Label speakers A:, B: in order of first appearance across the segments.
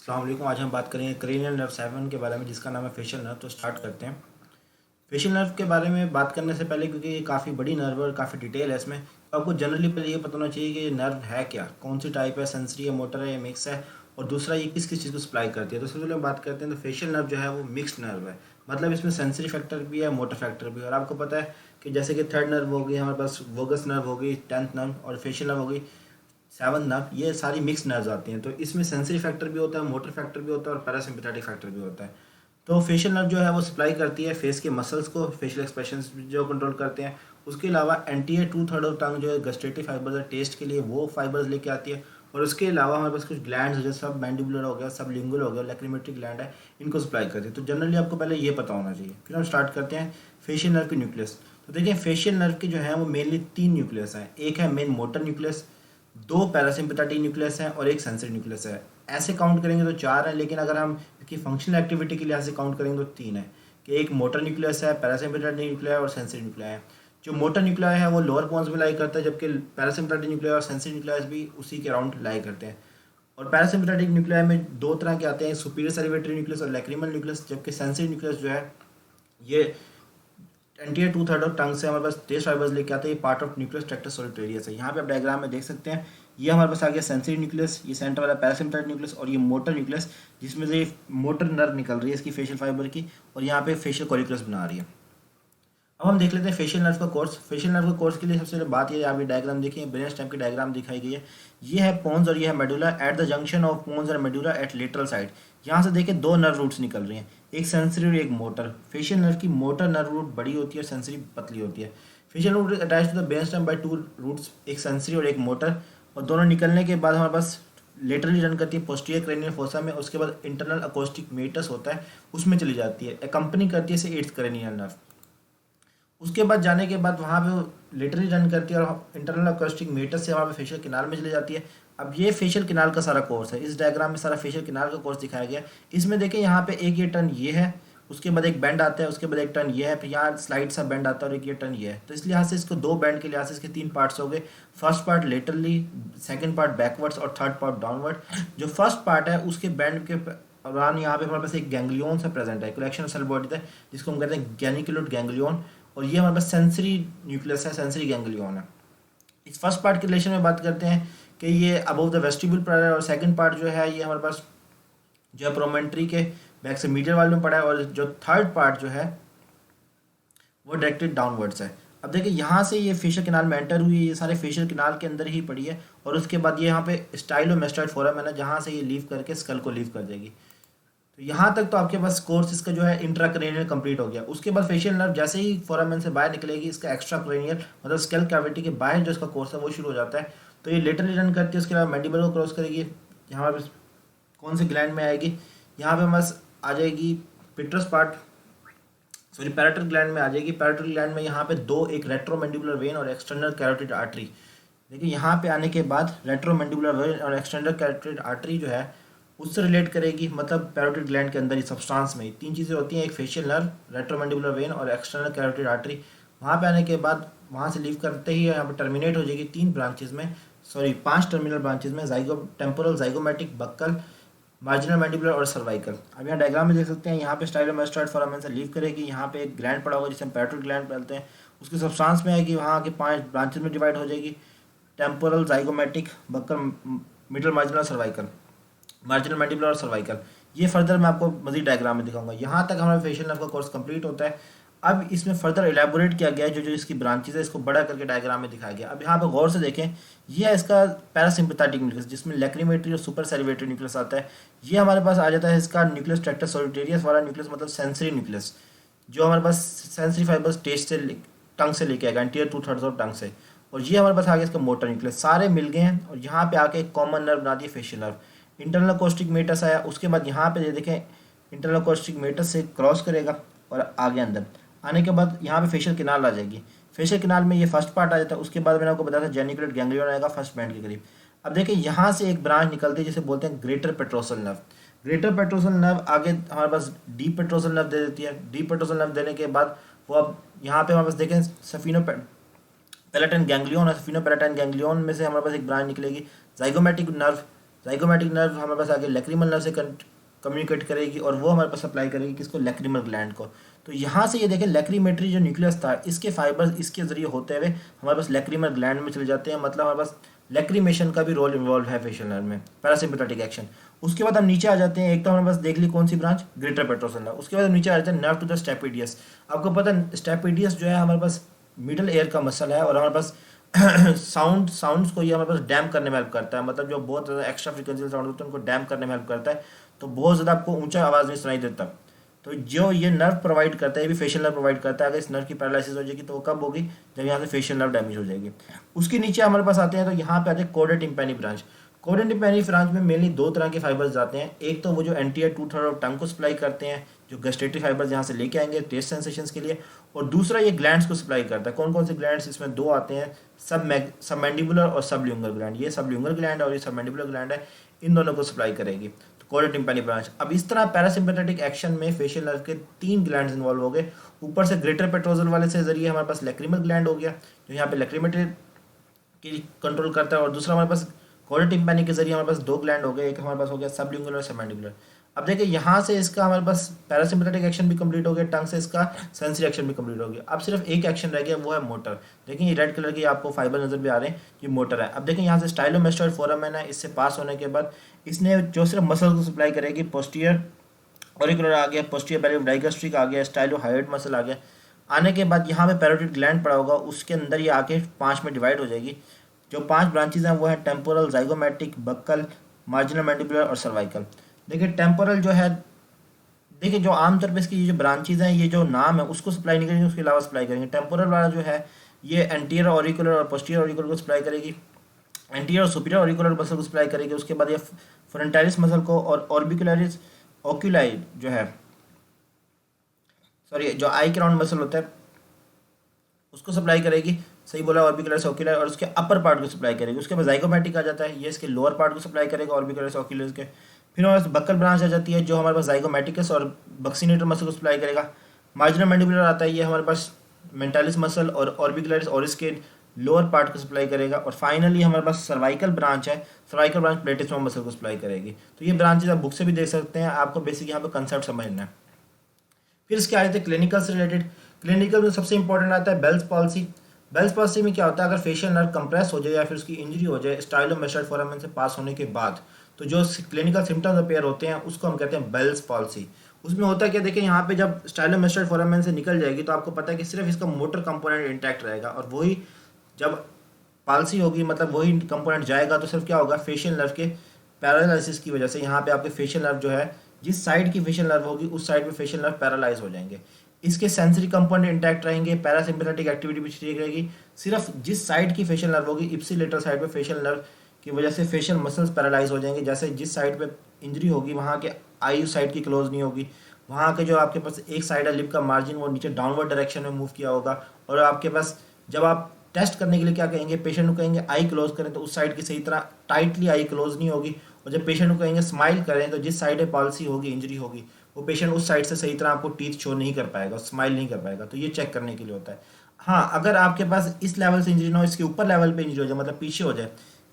A: अस्सलाम वालेकुम। आज हम बात करेंगे क्रेनियल नर्व 7 के बारे में, जिसका नाम है फेशियल नर्व। तो स्टार्ट करते हैं। फेशियल नर्व के बारे में बात करने से पहले, क्योंकि ये काफ़ी बड़ी नर्व है और काफ़ी डिटेल है इसमें, तो आपको जनरली पहले ये पता होना चाहिए कि ये नर्व है क्या, कौन सी टाइप है, सेंसरी है, मोटर है या मिक्स है, और दूसरा ये किस किस चीज़ को सप्लाई करती है। तो सबसे पहले हम बात करते हैं, तो फेशियल नर्व जो है वो मिक्स्ड नर्व है। मतलब इसमें सेंसरी फैक्टर भी है, मोटर फैक्टर भी है। और आपको पता है कि जैसे कि थर्ड नर्व हो गई हमारे पास, वोगस नर्व हो गई, 10th नर्व, और फेशियल नर्व हो गई 7th नर्व, ये सारी मिक्स नर्व्स आती हैं। तो इसमें सेंसरी फैक्टर भी होता है, मोटर फैक्टर भी होता है, और पैरासिम्पैथेटिक फैक्टर भी होता है। तो फेशियल नर्व जो है वो सप्लाई करती है फेस के मसल्स को, फेशियल एक्सप्रेशंस जो कंट्रोल करते हैं। उसके अलावा एंटीरियर 2/3 ऑफ टंग जो है गस्टेटिव फाइबर्स है टेस्ट के लिए, वो फाइबर्स लेके आती है। और उसके अलावा हमारे पास कुछ ग्लैंड्स जैसे सब मैंडिबुलर हो गया, सब लिंगुअल हो गया, लैक्रिमेटरी ग्लैंड है, इनको सप्लाई करती है। तो जनरली आपको पहले ये पता होना चाहिए। फिर हम स्टार्ट करते हैं फेशियल नर्व की न्यूक्लियस। तो देखिए, फेशियल नर्व के जो है वो मेनली 3 न्यूक्लियस हैं। एक है main motor nucleus, 2 parasympathetic nucleus हैं, और एक सेंसरी न्यूक्लियस है। ऐसे काउंट करेंगे तो 4 हैं, लेकिन अगर हम इसकी फंक्शनल एक्टिविटी के लिहाज से काउंट करेंगे तो 3 है, कि एक मोटर न्यूक्लियस है, पैरासिम्पैथेटिक न्यूक्लिया और सेंसरी न्यूक्लिया है। जो मोटर न्यूक्लिया है वो लोअर पोन्स में लाई करता है, जबकि पैरासिम्पैथेटिक न्यूक्लिया और सेंसरी न्यूक्लियस भी उसी के अराउंड लाई करते हैं। और पैरासिम्पैथेटिक न्यूक्लिया में 2 तरह के आते हैं, सुपीरियर सैलिवेटरी न्यूक्लियस और लैक्रिमल न्यूक्लियस, जबकि सेंसरी न्यूक्लियस जो है ये एंटीरियर 2/3 ऑफ टंग से हमारे पास टेस्ट फाइबर्स लेके आते हैं। ये पार्ट ऑफ न्यूक्लियस ट्रैक्टस सोलिटोरियस है। यहाँ पे आप डायग्राम में देख सकते हैं, ये हमारे पास आ गया सेंसरी न्यूक्लियस, ये सेंटर वाला पैरासिम्पैथेटिक न्यूक्लियस, और ये मोटर न्यूक्लियस जिसमें से मोटर नर्व निकल रही है इसकी फेशियल फाइबर की, और यहाँ पे फेशियल कॉरिकुलस बना रही है। अब हम देख लेते हैं फेशियल नर्व का कोर्स। फेशियल नर्व का कोर्स के लिए सबसे पहले बात ये, आप ये डायग्राम देखिए, ब्रेन स्टेम की डायग्राम दिखाई गई है। ये है पोन्स और ये है medulla at the junction of pons और मेडुला एट लेटरल साइड। यहाँ से देखिए 2 नर्व रूट्स निकल रही हैं, एक सेंसरी और एक मोटर। फेशियल नर्व की मोटर नर्व रूट बड़ी होती है और सेंसरी पतली होती है। Facial root attach to the brain stem by 2 roots, एक सेंसरी और एक मोटर, और दोनों निकलने के बाद हमारे पास लेटरली रन करती है पोस्टीरियर क्रेनियल फोसा में। उसके बाद इंटरनल अकोस्टिक मेटस होता है, उसमें चली जाती है, एकम्पनी करती है इसे 8th क्रेनियल नर्व। उसके बाद जाने के बाद वहाँ पे वो लिटरली रन करती है और इंटरनल अकोस्टिक मेटस से वहाँ पे फेशियल किनाल में चली जाती है। अब ये फेशियल किनाल का सारा कोर्स है। इस डायग्राम में सारा फेशियल किनाल का कोर्स दिखाया गया है। इसमें देखिए यहाँ पे एक ये टर्न ये है, उसके बाद एक बेंड आता है, उसके बाद एक टर्न ये है, फिर यहाँ स्लाइड सा बेंड आता है, और एक ये टर्न ये है। तो इस लिहाज से इसको 2 बेंड के लिहाज से इसके 3 पार्ट्स हो गए। First part laterally, second part backwards, और थर्ड पार्ट डाउनवर्ड। जो फर्स्ट पार्ट है उसके बेंड के दौरान यहाँ पे हमारे पास एक गैंग्लियन सा प्रेजेंट है, कलेक्शन ऑफ सेल बॉडी है, जिसको हम कहते हैं गैनिकुलेट गैंग्लियन। और ये हमारे पास सेंसरी न्यूक्लियस है, सेंसरी गैंग्लियन है। इस फर्स्ट पार्ट के रिलेशन में बात करते हैं कि ये अबव द वेस्टिब्यूल पड़ा है, और सेकंड पार्ट जो है ये हमारे पास जो है प्रोमेंट्री के बैक से मीडियल वाल में पड़ा है, और जो थर्ड पार्ट जो है वो डायरेक्टेड डाउनवर्ड्स है। अब देखिए यहाँ से ये फेशियल किनाल में एंटर हुई है, ये सारे फेशियल किनाल के अंदर ही पड़ी है, और उसके बाद ये यहाँ पे स्टाइलोमेस्टॉइड फोरम है ना, जहाँ से ये लीव करके स्कल को लीव कर देगी। तो यहाँ तक तो आपके पास कोर्स इसका जो है इंट्राक्रेनियल कंप्लीट हो गया। उसके बाद फेशियल नर्व जैसे ही फोरामेन से बाहर निकलेगी, इसका एक्स्ट्रा क्रेनियल मतलब स्केल कैविटी के बाहर जो इसका कोर्स है वो शुरू हो जाता है। तो ये लेटरली रन करती है, उसके अलावा मैंडिबल को क्रॉस करेगी। यहाँ पर कौन से ग्लैंड में आएगी, यहाँ पे बस आ जाएगी पिट्रस पार्ट, सॉरी पैराटल ग्लैंड में आ जाएगी। पैराटल ग्लैंड में यहाँ पे 2, एक रेट्रोमैंडिबुलर वेन और एक्सटर्नल कैरोटिड आर्टरी। देखिए यहाँ पे आने के बाद रेट्रोमैंडिबुलर वेन और एक्सटर्नल कैरोटिड आर्टरी जो है उससे रिलेट करेगी, मतलब पैरोटिड ग्लैंड के अंदर ही सब्सटेंस में 3 चीज़ें होती हैं, एक फेशियल नर्व, रेट्रोमैंडिबुलर वेन और एक्सटर्नल कैरोटिड आर्टरी। वहाँ पे आने के बाद वहाँ से लीव करते ही यहाँ पे टर्मिनेट हो जाएगी 3 ब्रांचेज में, सॉरी 5 टर्मिनल ब्रांचेज में, temporal, zygomatic, buccal, marginal mandibular और सर्वाइकल। अब यहाँ डायग्राम में देख सकते हैं, यहाँ पे स्टाइलोमेस्टॉइड फोरामेन से लीव करेगी, यहाँ पे एक ग्लैंड पड़ा होगा जिसे हम पैरोटिड ग्लैंड बोलते हैं, उसके सब्सटेंस में आएगी, वहाँ के 5 ब्रांचेज में डिवाइड हो जाएगी, temporal, zygomatic, buccal, middle marginal, cervical, marginal mandibular और सर्वाइकल। ये फर्दर मैं आपको मजीद डायग्राम में दिखाऊंगा। यहाँ तक हमारा फेशियल नर्व का कोर्स कंप्लीट होता है। अब इसमें फर्दर एलेबोरेट किया गया है, जो जो इसकी ब्रांचेज है इसको बड़ा करके डायग्राम में दिखाया गया। अब यहाँ पे गौर से देखें, ये है इसका पैरासिम्पैथेटिक न्यूक्लियस, जिसमें लैक्रिमेटरी और सुपर सैलिवेटरी न्यूक्लियस आता है। ये हमारे पास आ जाता है इसका न्यूक्लियस ट्रैक्टस सोलिटेरियस वाला न्यूक्लियस, मतलब सेंसरी न्यूक्लियस, जो हमारे पास सेंसरी फाइबर्स टेस्ट से टंग से लेके आएगा, एंटीरियर 2/3 ऑफ टंग से। और ये हमारे पास आ गया इसका मोटर न्यूक्लियस, सारे मिल गए हैं, और यहाँ पे आके एक कॉमन नर्व बना दिया facial nerve. Internal acoustic meatus आया, उसके बाद यहाँ पे देखें इंटरनल अकोस्टिक मेटस से क्रॉस करेगा और आगे अंदर आने के बाद यहाँ पे फेशियल किनाल आ जाएगी। फेशियल किनाल में ये फर्स्ट पार्ट आ जाता है, उसके बाद मैंने आपको बताया था जेनिकुलेट गैंग्लियन आएगा फर्स्ट बैंड के करीब। अब देखिए यहाँ से एक ब्रांच निकलती है जिसे बोलते हैं greater petrosal nerve. Greater petrosal nerve आगे हमारे पास डीप पेट्रोसल नर्व दे देती है। डीप पेट्रोसल नर्व देने के बाद वो अब यहाँ पे हमारे पास देखें सफीनो पैलेटन गैंग्लियन है, सफीनो पैलेटन गैंग्लियन में से हमारे पास एक ब्रांच निकलेगी जाइगोमेटिक नर्व। जाइगोमेटिक नर्व हमारे पास आगे लैक्रिमल नर्व से कम्युनिकेट करेगी और वो हमारे पास सप्लाई करेगी किसको, लैक्रिमल ग्लैंड को। तो यहाँ से ये देखें लैक्रीमेटरी जो न्यूक्लियस था इसके फाइबर्स इसके जरिए होते हुए हमारे पास लैक्रिमल ग्लैंड में चले जाते हैं, मतलब हमारे पास लैक्रीमेशन का भी रोल इन्वॉल्व है फेशियल नर्व में, पैरासिम्पैथेटिक एक्शन। उसके बाद हम नीचे आ जाते हैं, एक तो हमारे पास देख ली कौन सी ब्रांच, ग्रेटर पेट्रोसल नर्व। उसके बाद हम नीचे आ जाते हैं नर्व टू द स्टेपिडियस। आपको पता है स्टेपिडियस जो है हमारे पास मिडल एयर का मसल है और हमारे पास साउंड्स को ये हमारे पास डैम करने में हेल्प करता है, मतलब जो बहुत ज़्यादा एक्स्ट्रा फ्रिक्वेंशियल साउंड होते हैं उनको डैम करने में हेल्प करता है, तो बहुत ज़्यादा आपको ऊंचा आवाज़ नहीं सुनाई देता। तो जो ये नर्व प्रोवाइड करता है ये भी फेशियल नर्व प्रोवाइड करता है। अगर इस नर्व की पैरालिसिस हो जाएगी तो वो कब होगी, जब यहाँ से फेशियल नर्व डैमेज हो जाएगी। उसके नीचे हमारे पास आते हैं तो यहाँ पे आते हैं कोडा टिम्पैनी ब्रांच। कोडा टिम्पैनी ब्रांच में मेनली दो तरह के फाइबर्स जाते हैं, एक तो वो जो anterior two third of tongue को सप्लाई करते हैं, जो गस्टेटरी फाइबर्स यहाँ से लेके आएंगे टेस्ट सेंसेशंस के लिए, और दूसरा ये ग्लैंड्स को सप्लाई करता है। कौन कौन से ग्लैंड्स, इसमें दो आते हैं, सब मैंडिबुलर और सबल्यूंगल ग्लैंड। ये सबल्यूंगल ग्लैंड और ये सब मैंडिबुलर ग्लैंड है, इन दोनों को सप्लाई करेगी कोडा टिम्पैनी ब्रांच। अब इस तरह पैरासिम्पैथेटिक एक्शन में फेशियल नर्व के तीन ग्लैंड्स इन्वॉल्व हो गए। ऊपर से ग्रेटर पेट्रोजल वाले से जरिए हमारे पास लैक्रिमल ग्लैंड हो गया जो यहाँ पे लैक्रिमेटरी की कंट्रोल करता है, और दूसरा हमारे पास कोडा टिम्पैनी के जरिए हमारे पास दो ग्लैंड हो गए, एक हमारे पास हो गया सबल्यूंगल और सबमैंडिबुलर। अब देखिए यहाँ से इसका हमारे पास पैरासिम्पैथेटिक एक्शन भी कंप्लीट हो गया, टंग से इसका सेंसरी एक्शन भी कंप्लीट हो गया। अब सिर्फ एक एक्शन रह गया, वो है मोटर। देखिए ये रेड कलर की आपको फाइबर नजर भी आ रहे हैं, ये मोटर है। अब देखिए यहाँ से स्टाइलोमेस्टोइड फोरामेन है, इससे पास होने के बाद इसने जो सिर्फ मसल को सप्लाई करेगी, पोस्टीरियर ऑरिकुलर आ गया, पोस्टीरियर पैरेलल डाइगैस्ट्रिक आ गया, स्टाइलोहायोइड मसल आ गया। आने के बाद यहाँ पे पैरोटिड ग्लैंड पड़ा होगा, उसके अंदर ये आके 5 में डिवाइड हो जाएगी। जो 5 ब्रांचेज हैं वो है temporal, zygomatic, buccal, marginal mandibular और सर्वाइकल। देखिए टेम्पोरल जो है, देखिए जो आमतौर पे इसकी ये जो ब्रांचेज हैं, ये जो नाम है उसको सप्लाई नहीं करेंगे, उसके अलावा सप्लाई करेंगे। टेम्पोरल वाला जो है ये एंटीरियर ऑरिकुलर और पोस्टीरियर ऑरिकुलर को सप्लाई करेगी, एंटीरियर और सुपीरियर ऑरिकुलर मसल को सप्लाई करेगी। उसके बाद ये फ्रंटालिस मसल को और ऑर्बिकुलरिस ओक्यूलाई जो है, सॉरी जो आई के राउंड मसल होता है उसको सप्लाई करेगी, सही बोला, ऑर्बिकुलरिस ओक्यूलाई, और उसके अपर पार्ट को सप्लाई करेगी। उसके बाद जाइगोमेटिक आ जाता है, ये इसके लोअर पार्ट को सप्लाई करेगा ऑर्बिकुलरिस ओक्यूलिस के। फिर हमारे पास बक्कल ब्रांच आ जाती है जो हमारे पास जाइगोमेटिकस और बक्सीनेटर मसल को सप्लाई करेगा। मार्जिनल मैंडिबुलर आता है, ये हमारे पास मेंटालिस मसल और ऑर्बिकुलरिस ओरिस के लोअर पार्ट को सप्लाई करेगा। और फाइनली हमारे पास सर्वाइकल ब्रांच है, सर्वाइकल ब्रांच प्लेटिसम मसल को सप्लाई करेगी। तो ये ब्रांचेज आप बुक से भी देख सकते हैं, आपको बेसिक यहाँ पे कंसेप्ट समझना है। फिर इसके आ जाते हैं क्लिनिकल से रिलेटेड। क्लिनिकल में सबसे इंपॉर्टेंट आता है बेल्स पॉलिसी। बेल्स पॉलिसी में क्या होता है, अगर फेशियल नर्व कंप्रेस हो जाए या फिर उसकी इंजरी हो जाए स्टाइलोमेस्टोइड फोरामेन से पास होने के बाद, तो जो क्लिनिकल सिम्टम्स अपेयर होते हैं उसको हम कहते हैं बेल्स पॉलिसी। उसमें होता है क्या, देखिए यहाँ पे जब स्टाइलोमेस्टोइड फोरामेन से निकल जाएगी तो आपको पता है कि सिर्फ इसका मोटर कंपोनेंट इंटैक्ट रहेगा, और वही जब पॉलिसी होगी मतलब वही कंपोनेंट जाएगा तो सिर्फ क्या होगा, फेशियल नर्व के पैरालिसिस की वजह से यहाँ पे आपके फेशियल नर्व जो है, जिस साइड की फेशियल नर्व होगी उस साइड पे फेशियल नर्व पैरालाइज हो जाएंगे। इसके सेंसरी कंपोनेंट इंटैक्ट रहेंगे, पैरासिम्पैथेटिक एक्टिविटी भी ठीक रहेगी। सिर्फ जिस साइड की फेशियल नर्व होगी, इप्सिलेटरल साइड पे फेशियल नर्व की वजह से फेशियल मसल्स पैरालाइज हो जाएंगे। जैसे जिस साइड पे इंजरी होगी वहाँ के आई उस साइड की क्लोज नहीं होगी, वहाँ के जो आपके पास एक साइड है लिप का मार्जिन वो नीचे डाउनवर्ड डायरेक्शन में मूव किया होगा, और आपके पास जब आप टेस्ट करने के लिए क्या कहेंगे, पेशेंट को कहेंगे आई क्लोज करें तो उस साइड की सही तरह टाइटली आई क्लोज नहीं होगी, और जब पेशेंट को कहेंगे स्माइल करें तो जिस साइड पे पॉलिसी होगी, इंजरी होगी, वो पेशेंट उस साइड से सही तरह आपको टीथ शो नहीं कर पाएगा, स्माइल नहीं कर पाएगा। तो ये चेक करने के लिए होता है। हाँ, अगर आपके पास इस लेवल से इंजरी ना हो, इसके ऊपर लेवल पे इंजरी हो जाए, मतलब पीछे हो जाए,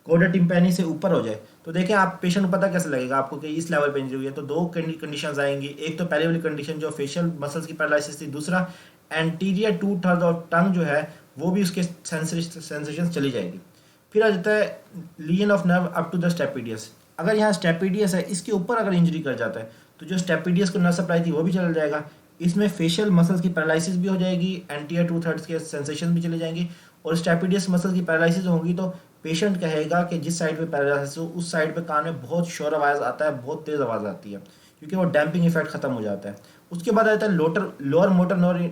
A: कोडा टिम्पैनी से ऊपर हो जाए, तो देखें आप पेशेंट को पता कैसे लगेगा आपको कि इस लेवल पे इंजरी हुई है। तो दो कंडीशंस आएंगी, एक तो पहले वाली कंडीशन जो फेशियल मसल्स की पैरालिसिस थी, दूसरा anterior two third of tongue जो है वो भी उसके सेंसेशन चली जाएगी। फिर आ जाता है lesion of nerve up to the stapedius. अगर यहाँ स्टेपिडियस है, इसके ऊपर अगर इंजरी कर जाता है तो जो स्टेपिडियस को नर्व सप्लाई थी वो भी चल जाएगा, इसमें फेशियल मसल्स की पैरालिसिस भी हो जाएगी, एंटीरियर टू थर्ड्स के सेंसेशन भी चले जाएंगे, और स्टेपिडियस मसल की पैरालिसिस होगी तो पेशेंट कहेगा कि जिस साइड पे पैरालिसिस हो उस साइड पे कान में बहुत शोर आवाज़ आता है, बहुत तेज़ आवाज़ आती है, क्योंकि वो डैम्पिंग इफेक्ट खत्म हो जाता है। उसके बाद आता है लोअर मोटर न्यूरॉन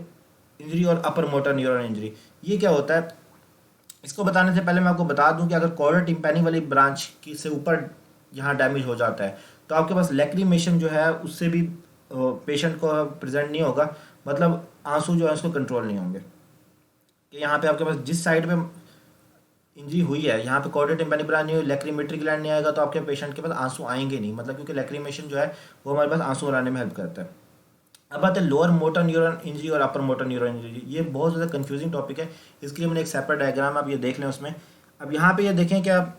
A: इंजरी और अपर मोटर न्यूरॉन इंजरी। ये क्या होता है, इसको बताने से पहले मैं आपको बता दूं कि अगर कोडा टिम्पैनी वाली ब्रांच की से ऊपर यहाँ डैमेज हो जाता है तो आपके पास लैक्रीमेशन जो है उससे भी पेशेंट को प्रेजेंट नहीं होगा, मतलब आंसू जो है उसको कंट्रोल नहीं होंगे। कि यहाँ पे आपके पास जिस साइड पे इंजरी हुई है, यहाँ पे कोडा टिम्पैनी ब्रांच नहीं हुई, लैक्रीमेटरी ग्लैंड नहीं आएगा, तो आपके पेशेंट के पास आंसू आएंगे नहीं, मतलब क्योंकि लैक्रीमेशन जो है वो हमारे पास आंसू आने में हेल्प करता है। अब आते हैं लोअर मोटर न्यूरॉन इंजरी और अपर मोटर न्यूरॉन इंजरी। ये बहुत ज़्यादा कंफ्यूजिंग टॉपिक है, इसके लिए मैंने एक सेपरेट डायग्राम आप ये देख लें उसमें। अब यहाँ पे ये देखें कि आप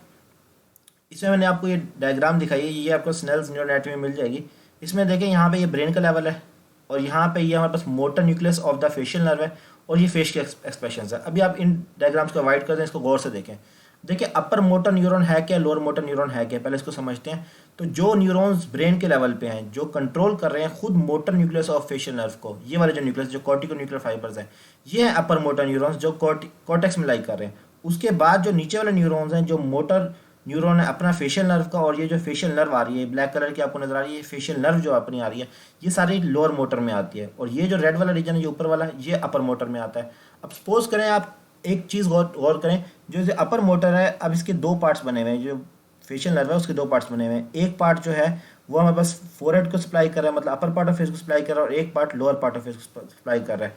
A: इसमें मैंने आपको ये डायग्राम दिखाई है, ये आपको स्नेल्स न्यूरल एनाटॉमी में मिल जाएगी। इसमें देखें यहाँ पे ये ब्रेन का लेवल है और यहाँ पे ये हमारे पास motor nucleus of the facial nerve है और ये फेस के एक्सप्रेशन है। अभी आप इन डायग्राम्स को अवॉइड कर दें, इसको गौर से देखें। देखिए अपर मोटर न्यूरॉन है क्या, लोअर मोटर न्यूरॉन है क्या, पहले इसको समझते हैं। तो जो न्यूरॉन्स ब्रेन के लेवल पे हैं, जो कंट्रोल कर रहे हैं खुद motor nucleus of facial nerve को, ये वाले जो न्यूक्लियस जो कॉर्टिको न्यूक्लियर फाइबर्स हैं, ये हैं अपर मोटर न्यूरॉन्स जो कॉर्टेक्स में लाई कर रहे हैं। उसके बाद जो नीचे वाले न्यूरॉन्स हैं, जो मोटर न्यूरॉन है अपना फेशियल नर्व का, और ये जो फेशियल नर्व आ रही है ब्लैक कलर की आपको नजर आ रही है, फेशियल नर्व जो अपनी आ रही है, ये सारी लोअर मोटर में आती है। और ये जो रेड वाला रीजन है, जो ऊपर वाला, ये अपर मोटर में आता है। अब सपोज करें आप एक चीज़ गौर करें, जो अपर मोटर है, अब इसके दो पार्ट्स बने हुए हैं। जो फेशियल नर्व है उसके दो पार्ट्स बने हुए हैं। एक पार्ट जो है वो हमारे पास फोरहेड को सप्लाई कर रहा है, मतलब अपर पार्ट ऑफ फेस को सप्लाई कर रहा है, और एक part lower part of face को सप्लाई कर रहा है।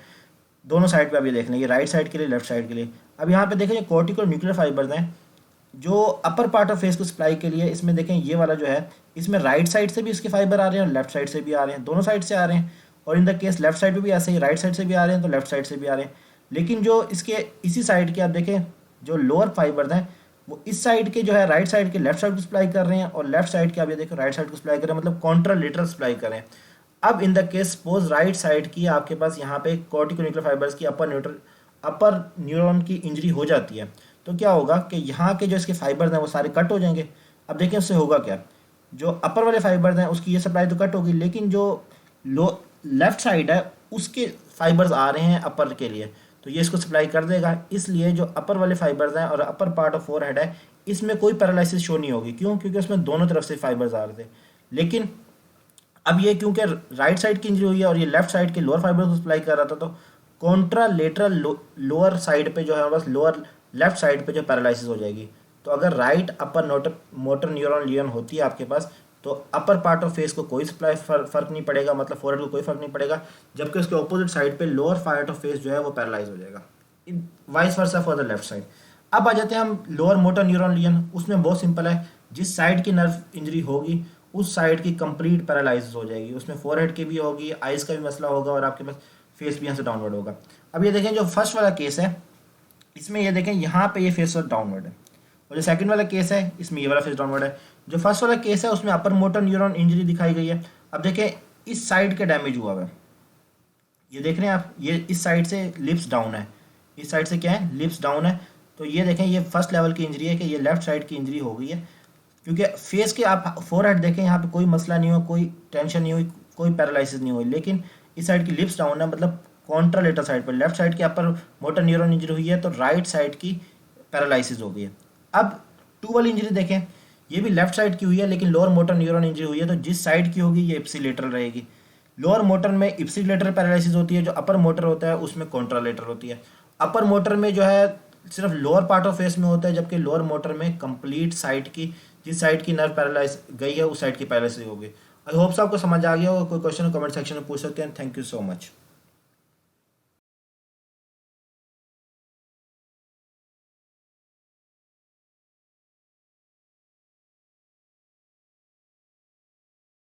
A: दोनों साइड पे आप ये देख लें, ये राइट साइड के लिए, लेफ्ट साइड के लिए। अब यहाँ पे देखें, कॉर्टिको न्यूक्लियर फाइबर्स हैं जो अपर पार्ट ऑफ फेस को सप्लाई के लिए। इसमें देखें ये वाला जो है, इसमें राइट साइड से भी इसके फाइबर आ रहे हैं और लेफ्ट साइड से भी आ रहे हैं, दोनों साइड से आ रहे हैं। और in the case left side पे भी ऐसे ही, राइट साइड से भी आ रहे हैं तो लेफ्ट साइड से भी आ रहे हैं। लेकिन जो इसके इसी साइड के आप देखें, जो लोअर फाइबर्स हैं वो इस साइड के जो है राइट साइड के लेफ्ट साइड को सप्लाई कर रहे हैं, और लेफ्ट साइड के आप ये देखो राइट साइड को सप्लाई कर रहे हैं, मतलब कॉन्ट्रालेटरल सप्लाई कर रहे हैं। अब in the case suppose right side की आपके पास यहाँ पे कॉर्टिको न्यूक्लियर फाइबर्स की अपर न्यूरॉन की इंजरी हो जाती है, तो क्या होगा कि यहाँ के जो इसके फाइबर्स हैं वो सारे कट हो जाएंगे। अब देखिए उससे होगा क्या, जो अपर वाले फाइबर्स हैं उसकी ये सप्लाई तो कट होगी, लेकिन जो लो लेफ्ट साइड है उसके फाइबर्स आ रहे हैं अपर के लिए, तो ये इसको सप्लाई कर देगा। इसलिए जो अपर वाले फाइबर्स हैं और अपर पार्ट ऑफ फोरहेड है, इसमें कोई पैरालिसिस शो नहीं होगी। क्यों? क्योंकि उसमें दोनों तरफ से फाइबर्स आ रहे थे। लेकिन अब ये क्योंकि राइट साइड की इंजरी हुई है और ये लेफ्ट साइड के लोअर फाइबर को सप्लाई कर रहा था, तो कॉन्ट्रालेटरल लोअर साइड पे जो है बस लोअर लेफ्ट साइड पे जो पैरालिसिस हो जाएगी। तो अगर राइट अपर मोटर न्यूरॉन लियन होती है आपके पास, तो अपर पार्ट ऑफ फेस को कोई सप्लाई फर्क नहीं पड़ेगा, मतलब फोरहेड को कोई फर्क नहीं पड़ेगा, जबकि उसके ऑपोजिट साइड पे लोअर पार्ट ऑफ फेस जो है वो पैरालाइज हो जाएगा। Vice versa for the left side. अब आ जाते हैं हम लोअर मोटर न्यूरॉन लियन। उसमें बहुत सिंपल है, जिस साइड की नर्व इंजरी होगी उस साइड की कंप्लीट पैरालाइज हो जाएगी। उसमें फोरहेड की भी होगी, आइज का भी मसला होगा, और आपके पास फेस भी यहाँ से डाउनवर्ड होगा। अब ये देखें, जो फर्स्ट वाला केस है इसमें ये देखें यहाँ पे ये फेस डाउनवर्ड है, और जो सेकंड वाला केस है इसमें ये वाला फेस डाउनवर्ड है। जो फर्स्ट वाला केस है उसमें अपर मोटर न्यूरॉन इंजरी दिखाई गई है। अब देखें इस साइड के डैमेज हुआ है, ये देख रहे हैं आप, ये इस साइड से लिप्स डाउन है, इस साइड से क्या है, लिप्स डाउन है। तो ये देखें ये फर्स्ट लेवल की इंजरी है कि ये लेफ्ट साइड की इंजरी हो गई है। क्योंकि फेस के आप फोरहेड देखें, यहाँ पे कोई मसला नहीं हो, कोई टेंशन नहीं हुई, कोई पैरालिसिस नहीं हुई, लेकिन इस साइड की लिप्स डाउन है, मतलब कॉन्ट्रालेटरल साइड पर लेफ्ट साइड की अपर मोटर न्यूरॉन इंजरी हुई है, तो राइट साइड की पैरालिसिस हो गई है। अब टू वाली इंजरी देखें, ये भी लेफ्ट साइड की हुई है, लेकिन लोअर मोटर न्यूरॉन इंजरी हुई है, तो जिस साइड की होगी ये इप्सिलेटरल रहेगी। लोअर मोटर में इप्सिलेटरल पैरालिसिस होती है, जो अपर मोटर होता है उसमें कॉन्ट्रालेटरल होती है। अपर मोटर में जो है सिर्फ लोअर पार्ट ऑफ फेस में होता है, जबकि लोअर मोटर में कंप्लीट साइड की, जिस साइड की नर्व पैरालाइज गई है उस साइड की पैरालिसिस होगी। आई होप आपको समझ आ गया होगा। कोई क्वेश्चन कमेंट सेक्शन में पूछ सकते हैं। Thank you so much.